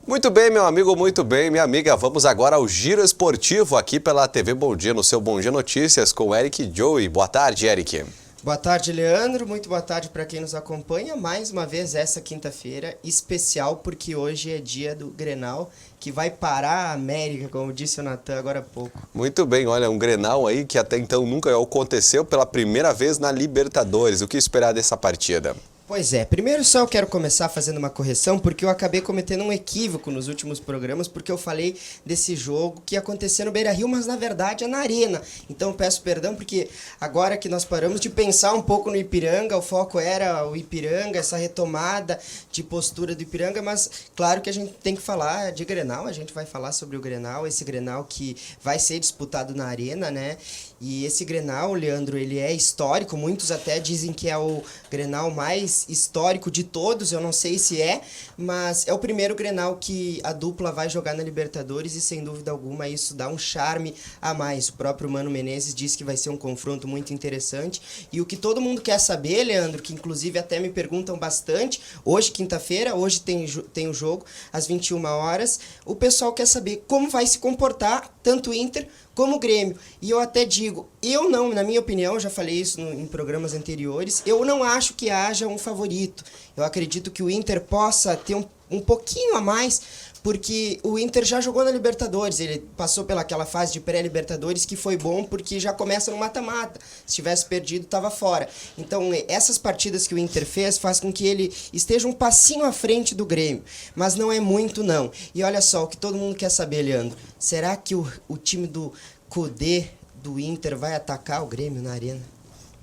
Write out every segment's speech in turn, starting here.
Muito bem, meu amigo, muito bem, minha amiga. Vamos agora ao Giro Esportivo aqui pela TV Bom Dia, no seu Bom Dia Notícias, com o Eric Joey. Boa tarde, Eric. Boa tarde, Leandro. Muito boa tarde para quem nos acompanha. Mais uma vez essa quinta-feira especial, porque hoje é dia do Grenal, que vai parar a América, como disse o Natan agora há pouco. Muito bem, olha, um Grenal aí que até então nunca aconteceu pela primeira vez na Libertadores. O que esperar dessa partida? Pois é, primeiro só eu quero começar fazendo uma correção, porque eu acabei cometendo um equívoco nos últimos programas, porque eu falei desse jogo que ia acontecer no Beira-Rio, mas na verdade é na Arena. Então eu peço perdão, porque agora que nós paramos de pensar um pouco no Ipiranga, o foco era o Ipiranga, essa retomada de postura do Ipiranga, mas claro que a gente tem que falar de Grenal, a gente vai falar sobre o Grenal, esse Grenal que vai ser disputado na Arena, né? E esse Grenal, Leandro, ele é histórico, muitos até dizem que é o Grenal mais histórico de todos, eu não sei se é, mas é o primeiro Grenal que a dupla vai jogar na Libertadores e sem dúvida alguma isso dá um charme a mais. O próprio Mano Menezes disse que vai ser um confronto muito interessante e o que todo mundo quer saber, Leandro, que inclusive até me perguntam bastante, hoje quinta-feira, hoje tem o jogo às 21 horas, o pessoal quer saber como vai se comportar tanto o Inter como o Grêmio. E eu até digo, eu não, na minha opinião, já falei isso em programas anteriores, eu não acho que haja um favorito. Eu acredito que o Inter possa ter um pouquinho a mais, porque o Inter já jogou na Libertadores, ele passou pelaquela fase de pré-Libertadores que foi bom porque já começa no mata-mata. Se tivesse perdido, estava fora. Então, essas partidas que o Inter fez faz com que ele esteja um passinho à frente do Grêmio, mas não é muito não. E olha só, o que todo mundo quer saber, Leandro, será que o time do Cudê, do Inter, vai atacar o Grêmio na Arena?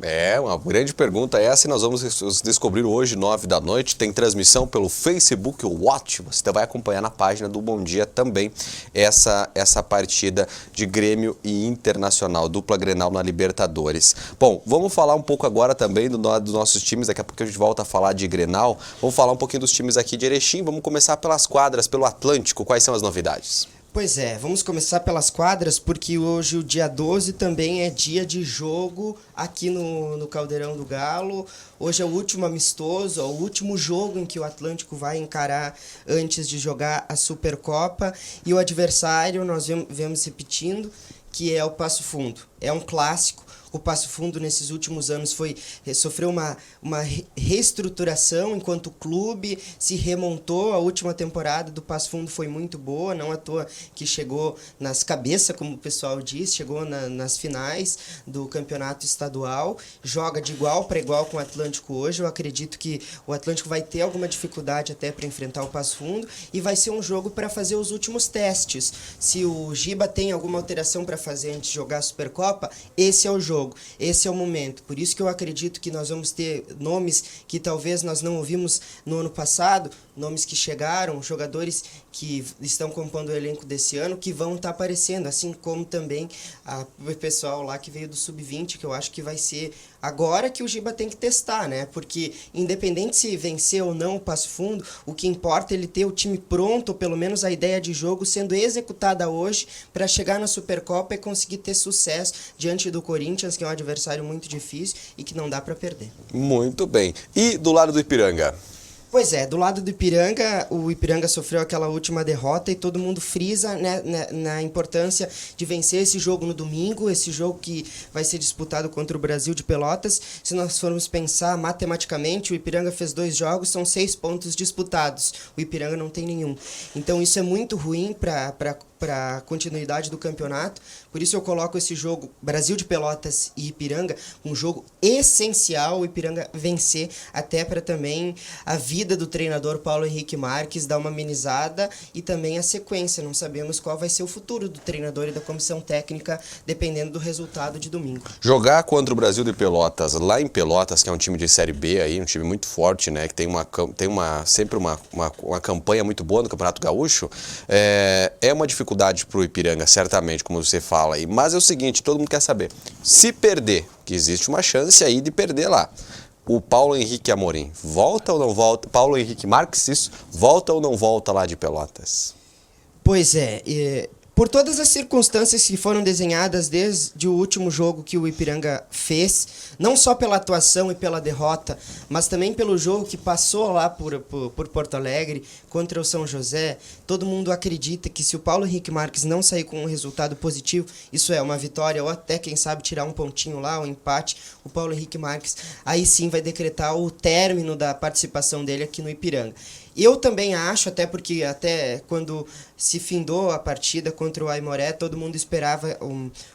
É, uma grande pergunta essa e nós vamos descobrir hoje, 9 da noite. Tem transmissão pelo Facebook Watch. Você vai acompanhar na página do Bom Dia também essa partida de Grêmio e Internacional, dupla Grenal na Libertadores. Bom, vamos falar um pouco agora também dos nossos times. Daqui a pouco a gente volta a falar de Grenal. Vamos falar um pouquinho dos times aqui de Erechim. Vamos começar pelas quadras, pelo Atlântico. Quais são as novidades? Pois é, vamos começar pelas quadras, porque hoje, o dia 12, também é dia de jogo aqui no Caldeirão do Galo. Hoje é o último amistoso, é o último jogo em que o Atlântico vai encarar antes de jogar a Supercopa. E o adversário, nós vemos repetindo, que é o Passo Fundo. É um clássico. O Passo Fundo, nesses últimos anos, sofreu uma reestruturação enquanto o clube se remontou. A última temporada do Passo Fundo foi muito boa, não à toa que chegou nas cabeças, como o pessoal diz, chegou nas finais do campeonato estadual, joga de igual para igual com o Atlântico hoje. Eu acredito que o Atlântico vai ter alguma dificuldade até para enfrentar o Passo Fundo e vai ser um jogo para fazer os últimos testes. Se o Giba tem alguma alteração para fazer antes de jogar a Supercopa, esse é o jogo. Esse é o momento, por isso que eu acredito que nós vamos ter nomes que talvez nós não ouvimos no ano passado, nomes que chegaram, jogadores que estão compondo o elenco desse ano, que vão estar aparecendo, assim como também o pessoal lá que veio do Sub-20, que eu acho que vai ser agora que o Giba tem que testar, né? Porque independente se vencer ou não o Passo Fundo, o que importa é ele ter o time pronto, ou pelo menos a ideia de jogo sendo executada hoje para chegar na Supercopa e conseguir ter sucesso diante do Corinthians, que é um adversário muito difícil e que não dá para perder. Muito bem. E do lado do Ipiranga? Pois é, do lado do Ipiranga, o Ipiranga sofreu aquela última derrota e todo mundo frisa, né, na importância de vencer esse jogo no domingo, esse jogo que vai ser disputado contra o Brasil de Pelotas. Se nós formos pensar matematicamente, o Ipiranga fez 2 jogos, são 6 pontos disputados, o Ipiranga não tem nenhum. Então isso é muito ruim para a continuidade do campeonato, por isso eu coloco esse jogo, Brasil de Pelotas e Ipiranga, um jogo essencial, o Ipiranga vencer, até para também a vida do treinador Paulo Henrique Marques dar uma amenizada e também a sequência, não sabemos qual vai ser o futuro do treinador e da comissão técnica, dependendo do resultado de domingo. Jogar contra o Brasil de Pelotas, lá em Pelotas, que é um time de Série B, aí, um time muito forte, né, que tem sempre uma campanha muito boa no Campeonato Gaúcho, é uma dificuldade para o Ipiranga, certamente, como você fala aí. Mas é o seguinte, todo mundo quer saber, se perder, que existe uma chance aí de perder lá, o Paulo Henrique Amorim volta ou não volta? Paulo Henrique Marques, isso, volta ou não volta lá de Pelotas? Pois é, Por todas as circunstâncias que foram desenhadas desde o último jogo que o Ipiranga fez, não só pela atuação e pela derrota, mas também pelo jogo que passou lá por Porto Alegre contra o São José, todo mundo acredita que se o Paulo Henrique Marques não sair com um resultado positivo, isso é, uma vitória ou até, quem sabe, tirar um pontinho lá, um empate, o Paulo Henrique Marques aí sim vai decretar o término da participação dele aqui no Ipiranga. Eu também acho, até porque até quando se findou a partida contra o Aimoré, todo mundo esperava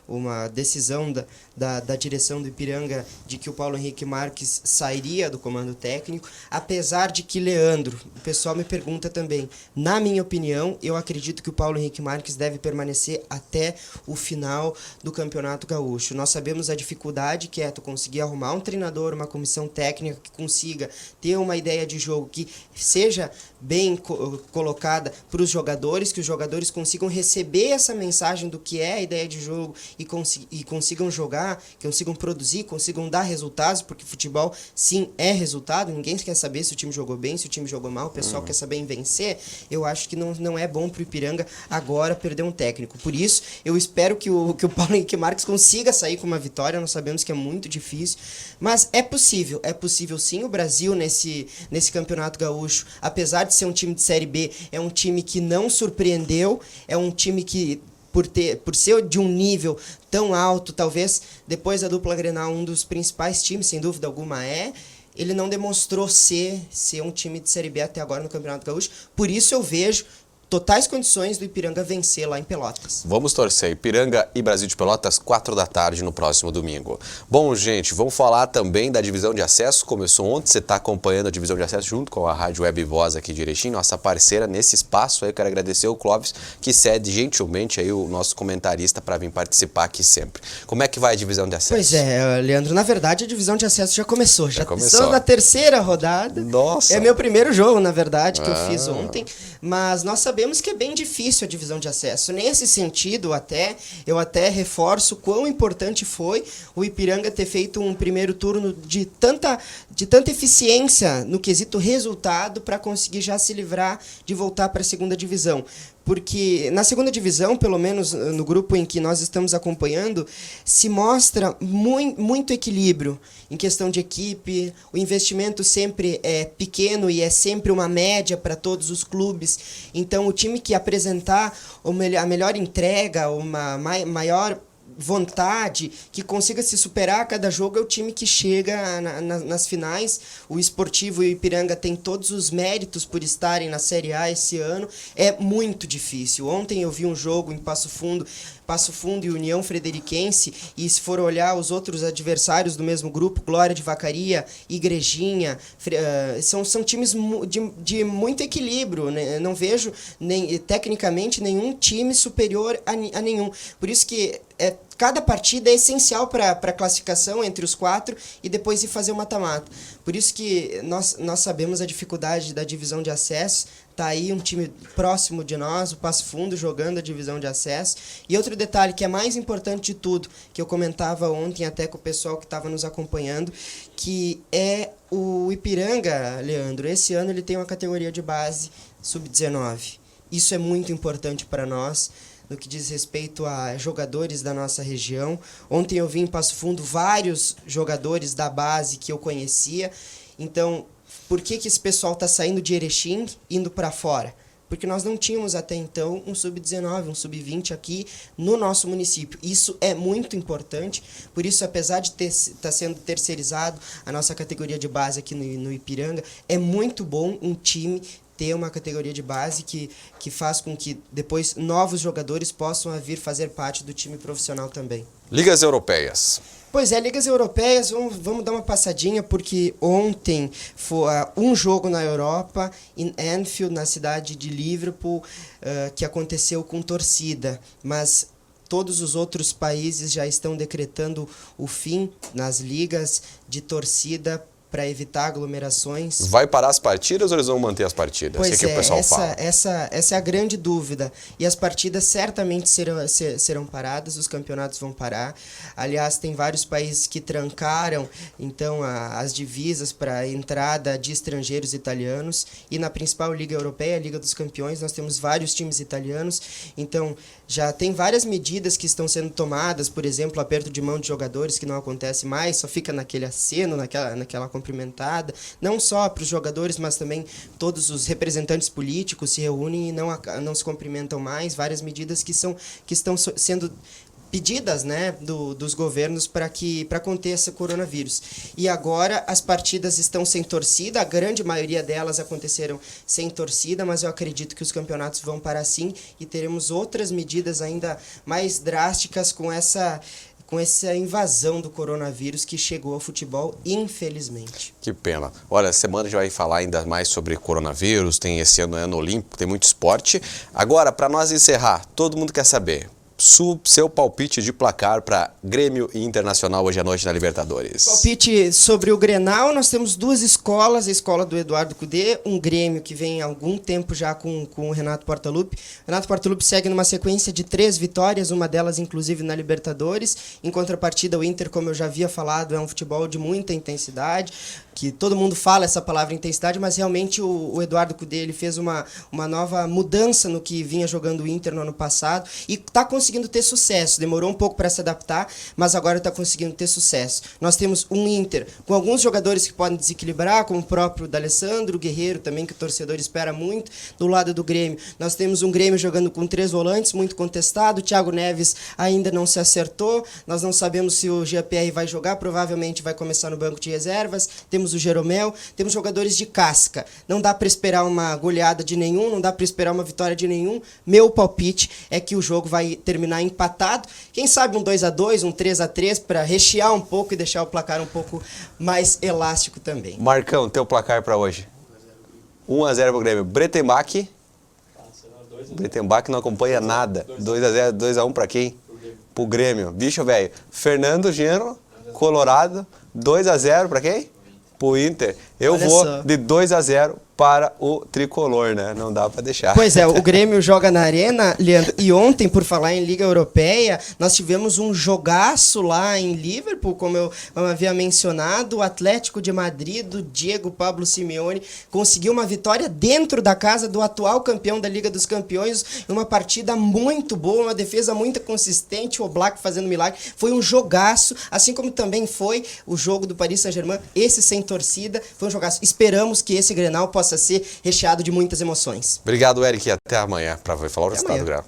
uma decisão da direção do Ipiranga de que o Paulo Henrique Marques sairia do comando técnico, apesar de que Leandro, o pessoal me pergunta também, na minha opinião, eu acredito que o Paulo Henrique Marques deve permanecer até o final do Campeonato Gaúcho. Nós sabemos a dificuldade que é tu conseguir arrumar um treinador, uma comissão técnica que consiga ter uma ideia de jogo que seja bem colocada para os jogadores, que os jogadores consigam receber essa mensagem do que é a ideia de jogo e consigam jogar, que consigam produzir, consigam dar resultados, porque futebol sim é resultado, ninguém quer saber se o time jogou bem, se o time jogou mal, o pessoal quer saber em vencer. Eu acho que não é bom para o Ipiranga agora perder um técnico. Por isso, eu espero que o Paulo Henrique Marques consiga sair com uma vitória, nós sabemos que é muito difícil, mas é possível sim. O Brasil nesse Campeonato Gaúcho, apesar de ser um time de Série B, é um time que não surpreendeu, é um time que, por ser de um nível tão alto, talvez depois da dupla Grenal, um dos principais times, sem dúvida alguma ele não demonstrou ser um time de Série B até agora no Campeonato Gaúcho, por isso eu vejo totais condições do Ipiranga vencer lá em Pelotas. Vamos torcer. Ipiranga e Brasil de Pelotas, 4 da tarde no próximo domingo. Bom, gente, vamos falar também da divisão de acesso. Começou ontem, você está acompanhando a divisão de acesso junto com a Rádio Web Voz aqui de Erechim, nossa parceira nesse espaço. Eu quero agradecer o Clóvis, que cede gentilmente aí o nosso comentarista para vir participar aqui sempre. Como é que vai a divisão de acesso? Pois é, Leandro, na verdade a divisão de acesso já começou. Já começou. Estamos na terceira rodada. Nossa! É meu primeiro jogo, na verdade, que eu fiz ontem. Mas nós sabemos que é bem difícil a divisão de acesso. Nesse sentido, eu até reforço quão importante foi o Ipiranga ter feito um primeiro turno de tanta eficiência no quesito resultado para conseguir já se livrar de voltar para a segunda divisão. Porque na segunda divisão, pelo menos no grupo em que nós estamos acompanhando, se mostra muito equilíbrio em questão de equipe, o investimento sempre é pequeno e é sempre uma média para todos os clubes. Então, o time que apresentar a melhor entrega, uma maior vontade, que consiga se superar a cada jogo, é o time que chega nas finais. O Esportivo e o Ipiranga têm todos os méritos por estarem na Série A esse ano. É muito difícil. Ontem eu vi um jogo em Passo Fundo e União Frederiquense, e se for olhar os outros adversários do mesmo grupo, Glória de Vacaria, Igrejinha, são times de muito equilíbrio, né? Não vejo tecnicamente nenhum time superior a nenhum. Por isso que cada partida é essencial para a classificação entre os 4 e depois ir fazer o mata-mata. Por isso que nós sabemos a dificuldade da divisão de acesso. Está aí um time próximo de nós, o Passo Fundo, jogando a divisão de acesso. E outro detalhe que é mais importante de tudo, que eu comentava ontem até com o pessoal que estava nos acompanhando, que é o Ipiranga, Leandro. Esse ano ele tem uma categoria de base sub-19. Isso é muito importante para nós, no que diz respeito a jogadores da nossa região. Ontem eu vi em Passo Fundo vários jogadores da base que eu conhecia. Então, por que esse pessoal está saindo de Erechim indo para fora? Porque nós não tínhamos até então um sub-19, um sub-20 aqui no nosso município. Isso é muito importante, por isso, apesar de estar sendo terceirizado a nossa categoria de base aqui no Ipiranga, é muito bom um time ter uma categoria de base que faz com que depois novos jogadores possam vir fazer parte do time profissional também. Ligas Europeias. Pois é, Ligas Europeias, vamos dar uma passadinha, porque ontem foi um jogo na Europa, em Anfield, na cidade de Liverpool, que aconteceu com torcida, mas todos os outros países já estão decretando o fim nas ligas de torcida para evitar aglomerações. Vai parar as partidas ou eles vão manter as partidas? Pois que o pessoal fala? Essa é a grande dúvida. E as partidas certamente serão paradas, os campeonatos vão parar. Aliás, tem vários países que trancaram então as divisas para a entrada de estrangeiros italianos. E na principal liga europeia, a Liga dos Campeões, nós temos vários times italianos. Então, já tem várias medidas que estão sendo tomadas, por exemplo, aperto de mão de jogadores, que não acontece mais, só fica naquele aceno, naquela cumprimentada. Não só para os jogadores, mas também todos os representantes políticos se reúnem e não se cumprimentam mais. Várias medidas que estão sendo pedidas, né, dos governos para conter esse coronavírus. E agora as partidas estão sem torcida, a grande maioria delas aconteceram sem torcida, mas eu acredito que os campeonatos vão parar sim e teremos outras medidas ainda mais drásticas com essa invasão do coronavírus que chegou ao futebol, infelizmente. Que pena. Olha, semana a gente vai falar ainda mais sobre coronavírus, tem esse ano olímpico, tem muito esporte. Agora, para nós encerrar, todo mundo quer saber seu palpite de placar para Grêmio e Internacional hoje à noite na Libertadores. Palpite sobre o Grenal, nós temos duas escolas, a escola do Eduardo Cudê, um Grêmio que vem há algum tempo já com o Renato Portaluppi. Renato Portaluppi segue numa sequência de 3 vitórias, uma delas inclusive na Libertadores. Em contrapartida, o Inter, como eu já havia falado, é um futebol de muita intensidade, que todo mundo fala essa palavra intensidade, mas realmente o Eduardo Cudê ele fez uma nova mudança no que vinha jogando o Inter no ano passado e está conseguindo ter sucesso. Demorou um pouco para se adaptar, mas agora está conseguindo ter sucesso. Nós temos um Inter com alguns jogadores que podem desequilibrar, como o próprio D'Alessandro, o Guerreiro também, que o torcedor espera muito. Do lado do Grêmio, nós temos um Grêmio jogando com 3 volantes, muito contestado. O Thiago Neves ainda não se acertou. Nós não sabemos se o GPR vai jogar, provavelmente vai começar no banco de reservas. Temos o Jeromel, temos jogadores de casca. Não dá para esperar uma goleada de nenhum, não dá para esperar uma vitória de nenhum. Meu palpite é que o jogo vai terminar empatado. Quem sabe um 2-2, um 3-3 para rechear um pouco e deixar o placar um pouco mais elástico também. Marcão, teu placar para hoje? 1-0 pro Grêmio. Bretenbach não acompanha nada. 2-0, 2-1 para quem? Pro Grêmio. Bicho, velho. Fernando Genro, Colorado. 2-0 para quem? Pro Inter. Eu vou de 2-0 para o tricolor, né? Não dá para deixar. Pois é, o Grêmio joga na Arena, Leandro, e ontem, por falar em Liga Europeia, nós tivemos um jogaço lá em Liverpool, como eu havia mencionado, o Atlético de Madrid, do Diego Pablo Simeone, conseguiu uma vitória dentro da casa do atual campeão da Liga dos Campeões, uma partida muito boa, uma defesa muito consistente, o Oblak fazendo milagre, foi um jogaço, assim como também foi o jogo do Paris Saint-Germain, esse sem torcida, foi um jogaço. Esperamos que esse Grenal possa ser recheado de muitas emoções. Obrigado, Eric, e até amanhã para falar o resultado do Grenal.